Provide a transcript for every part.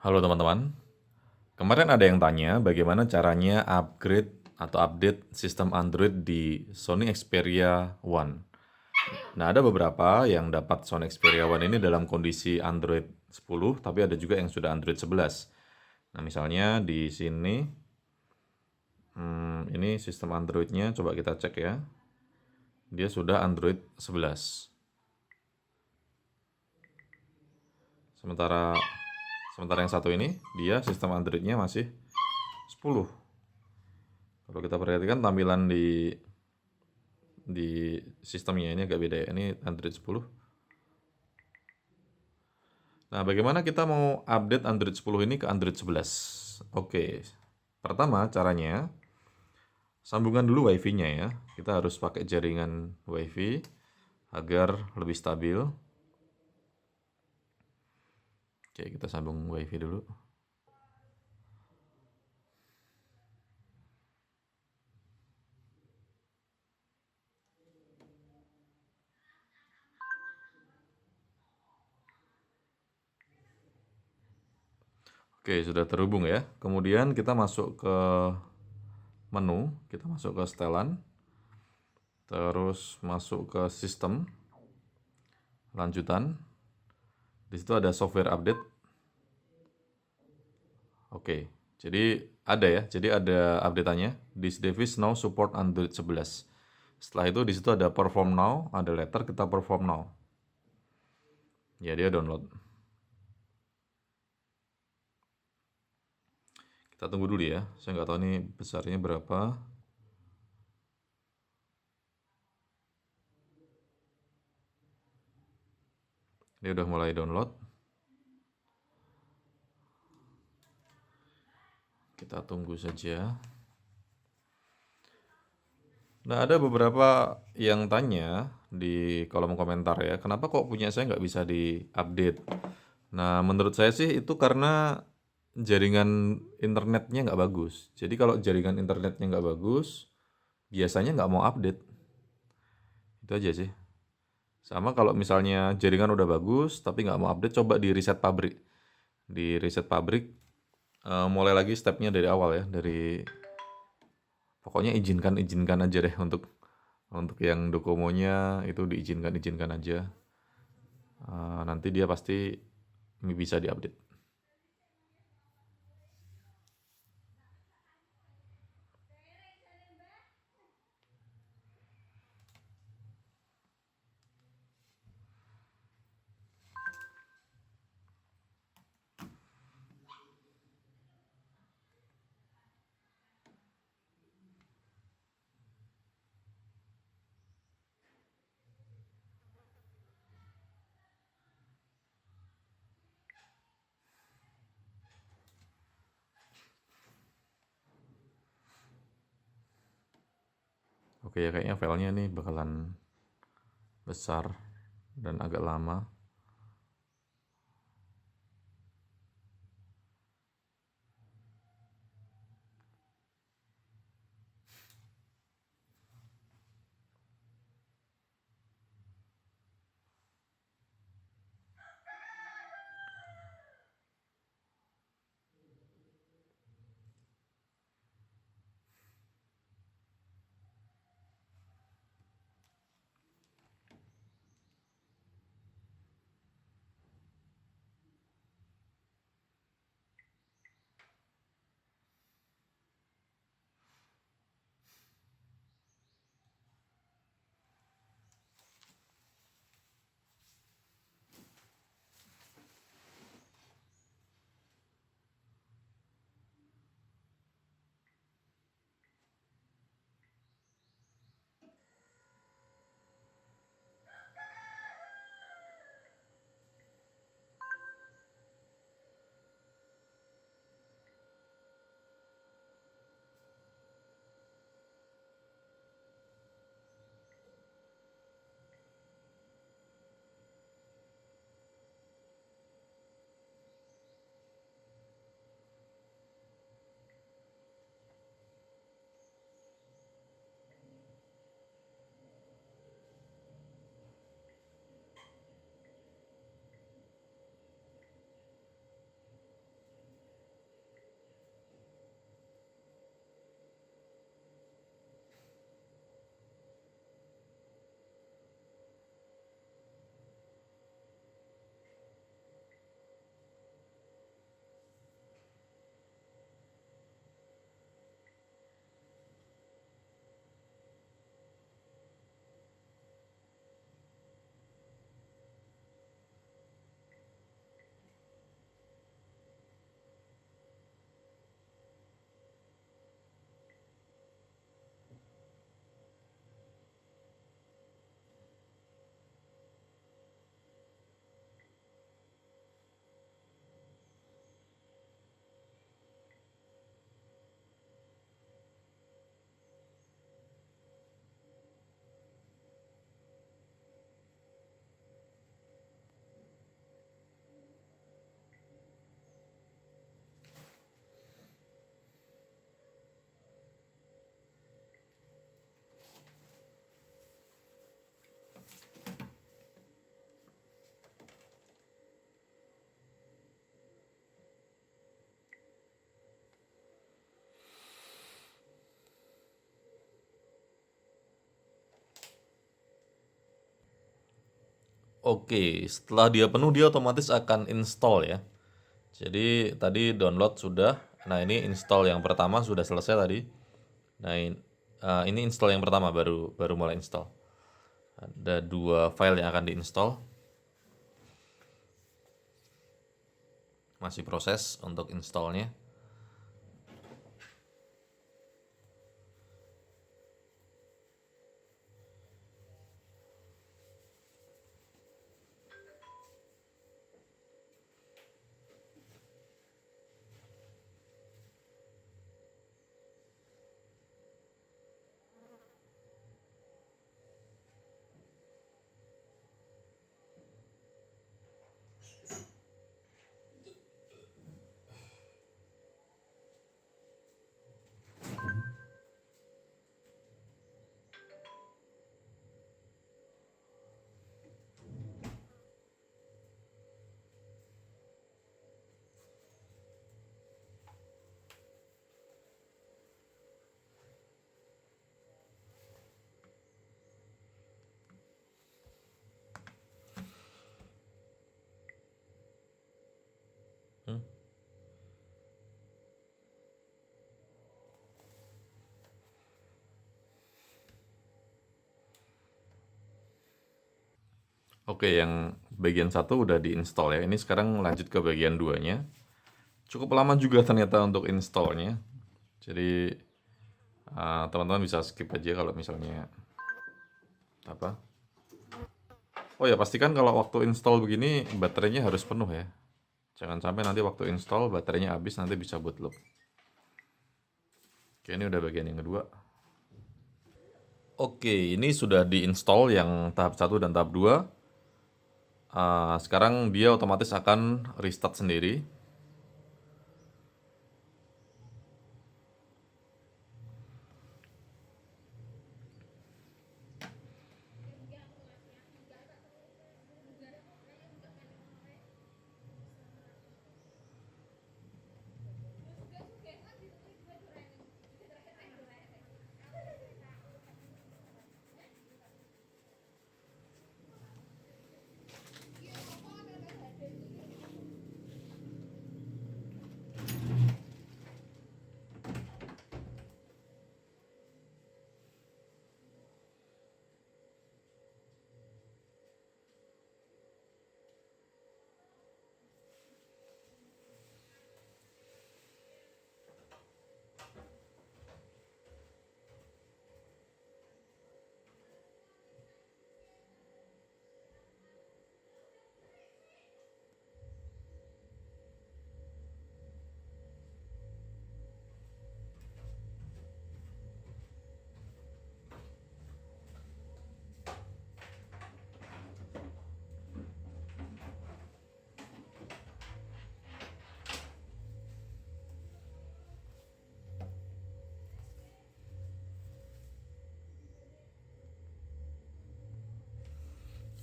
Halo teman-teman, kemarin ada yang tanya bagaimana caranya upgrade atau update sistem Android di Sony Xperia One. Nah, ada beberapa yang dapat Sony Xperia One ini dalam kondisi Android 10, tapi ada juga yang sudah Android 11. Nah, misalnya di sini, ini sistem Androidnya, coba kita cek ya. Dia sudah Android 11. Sementara sementara yang satu ini, dia sistem Androidnya masih 10. Kalau kita perhatikan tampilan di sistemnya ini agak beda ya. Ini Android 10. Nah, bagaimana kita mau update Android 10 ini ke Android 11? Oke. Pertama, caranya sambungan dulu WiFi-nya ya. Kita harus pakai jaringan WiFi agar lebih stabil. Oke, kita sambung WiFi dulu. Oke, sudah terhubung ya. Kemudian kita masuk ke menu, kita masuk ke setelan, terus masuk ke sistem, lanjutan. Di situ ada software update. Oke, jadi ada ya, jadi ada update-nya. This device now support Android 11. Setelah itu di situ ada perform now, ada letter, kita perform now. Ya, dia download. Kita tunggu dulu ya, saya nggak tahu ini besarnya berapa. Dia udah mulai download. Kita tunggu saja. Nah, ada beberapa yang tanya di kolom komentar ya, kenapa kok punya saya nggak bisa diupdate? Nah, menurut saya sih itu karena jaringan internetnya nggak bagus. Jadi kalau jaringan internetnya nggak bagus, biasanya nggak mau update. Itu aja sih. Sama kalau misalnya jaringan udah bagus, tapi nggak mau update, coba di reset pabrik. Di reset pabrik, mulai lagi stepnya dari awal ya, dari pokoknya izinkan aja deh untuk yang Docomonya itu diizinkan aja. Nanti dia pasti bisa diupdate. Oke ya, kayaknya filenya nih bakalan besar dan agak lama. Oke, setelah dia penuh dia otomatis akan install ya. Jadi tadi download sudah. Nah, ini install yang pertama sudah selesai tadi. Nah, ini install yang pertama baru baru mulai install. Ada 2 file yang akan diinstal. Masih proses untuk installnya. Hmm. Oke, yang bagian satu udah diinstal ya. Ini sekarang lanjut ke bagian 2-nya. Cukup lama juga ternyata untuk installnya. Jadi teman-teman bisa skip aja kalau misalnya apa. Oh ya, pastikan kalau waktu install begini baterainya harus penuh ya. Jangan sampai nanti waktu install baterainya habis, nanti bisa bootloop. Oke, ini udah bagian yang kedua. Oke, ini sudah diinstal yang tahap 1 dan tahap 2. Sekarang dia otomatis akan restart sendiri.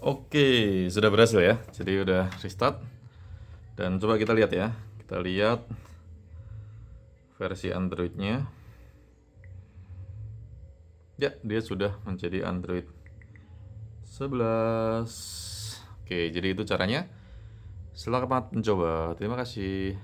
Oke, sudah berhasil ya. Jadi udah restart. Dan coba kita lihat ya. Kita lihat versi Android-nya. Ya, dia sudah menjadi Android 11. Oke, jadi itu caranya. Selamat mencoba. Terima kasih.